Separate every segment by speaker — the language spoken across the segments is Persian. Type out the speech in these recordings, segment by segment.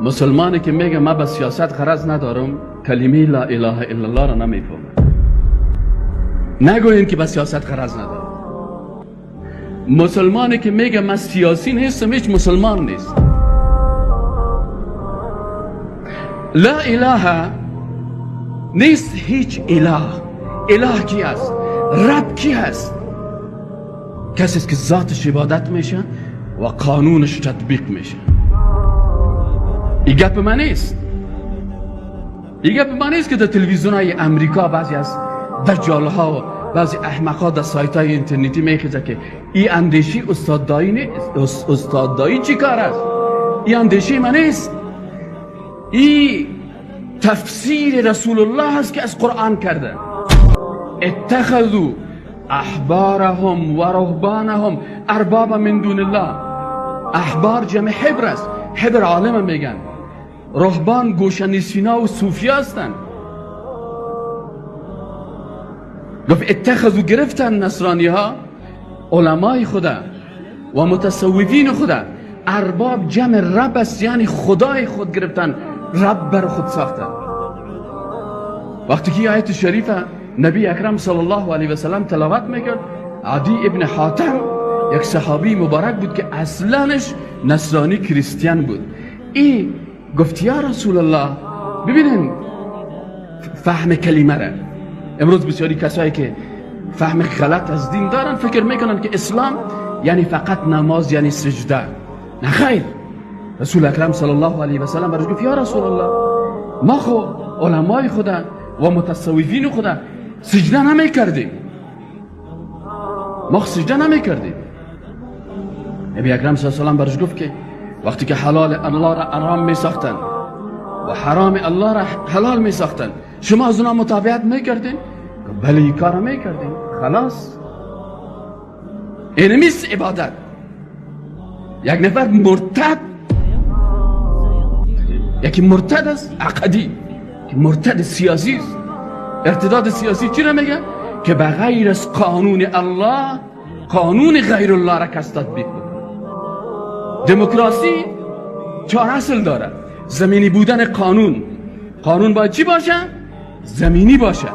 Speaker 1: مسلمانی که میگه من به سیاست غرض ندارم کلمه لا اله الا الله را نمیفهمه. نگوین که به سیاست غرض ندارم. مسلمانی که میگه من سیاسی نیستم هیچ مسلمان نیست. لا اله نیست هیچ اله. اله کی است؟ رب کی است؟ کسی است که ذاتش عبادت میشه و قانونش تطبیق میشه. این گپ من نیست. این گپ من نیست که در تلویزیون های امریکا بعضی از دجال ها و بعضی احمق ها در سایت های اینترنتی میخیزه که این اندیشی استادایی چی کار است؟ این اندیشی من نیست. این تفسیر رسول الله است که از قرآن کرده. اتخذوا احبارهم و رهبانهم اربابا من دون الله. احبار جمع حبر است. حبر عالم میگن. رهبان گوشنشینا و صوفی هستند. گفت اتخذوا گرفتن نصرانی ها علمای خدا و متصوفین خدا ارباب جمع رب است، یعنی خدای خود گرفتن، رب بر خود ساختن. وقتی که آیت شریفه نبی اکرم صلی الله علیه و سلم تلاوت میکرد، عدی ابن حاتم یک صحابی مبارک بود که اصلانش نصرانی کریستیان بود. ای گفت یا رسول الله، ببینن فهم کلمه را. امروز بسیاری کسایی که فهم غلط از دین دارن فکر میکنن که اسلام یعنی فقط نماز، یعنی سجده. نه خیر. رسول اکرم صلی الله علیه و سلم برش گفت یا رسول الله، ما خو علمای خدا و متصوفین خدا سجده نمی کردیم. ما سجده نمی کردیم. نبی اکرم صلی الله علیه و سلم برش گفت که وقتی که حلال الله را حرام می ساختن و حرام الله را حلال می ساختن، شما از اونا مطابقت می کردین؟ بله این کار می کردین. خلاص این نیست عبادت. یک نفر مرتد، یکی مرتد است عقدی، مرتد سیاسی است. ارتداد سیاسی چی را میگه؟ که به غیر از قانون الله قانون غیر الله را کس تطبیق بکنه. دموکراسی 4 اصل داره. زمینی بودن قانون. قانون باید چی باشه؟ زمینی باشه.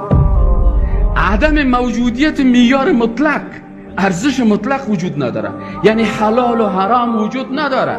Speaker 1: عدم موجودیت معیار مطلق، ارزش مطلق وجود نداره. یعنی حلال و حرام وجود نداره،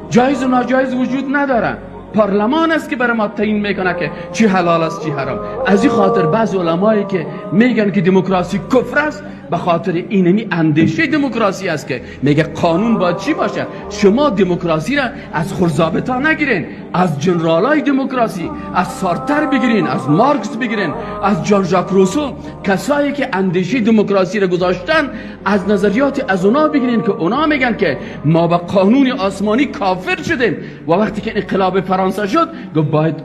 Speaker 1: جایز و ناجایز وجود نداره. پارلمان است که برای ما تعیین میکنه که چی حلال است چی حرام. از این خاطر بعض علمایی که میگن که دموکراسی کفر است، به خاطر اینمی اندیشه دموکراسی است که میگه قانون باید چی باشه. شما دموکراسی را از خرزابتا نگیرین، از جنرالای دموکراسی، از سارتر بگیرین، از مارکس بگیرین، از جان ژاک روسو، کسایی که اندیشه دموکراسی را گذاشتن، از نظریات از اونا بگیرین که اونا میگن که ما با قانون آسمانی کافر شدیم و وقتی که انقلاب فرانسه شد گفت باید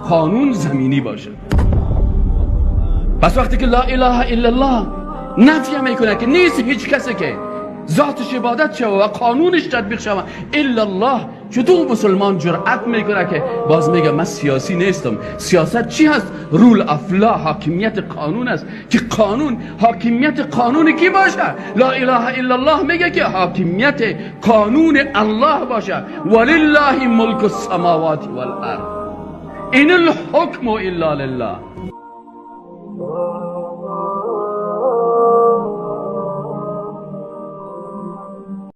Speaker 1: قانون زمینی باشه. پس وقتی که لا اله الا الله نفی میکنه که نیست هیچ کسی که ذاتش عبادت شوه و قانونش تطبیق شوه الا الله، چطور مسلمان جرأت میکنه که باز میگه من سیاسی نیستم؟ سیاست چی هست؟ رول اف لا، حاکمیت قانون است. که قانون، حاکمیت قانون کی باشه؟ لا اله الا الله میگه که حاکمیت قانون الله باشه. ولله ملک السماوات والارض ان الحکم الا لله.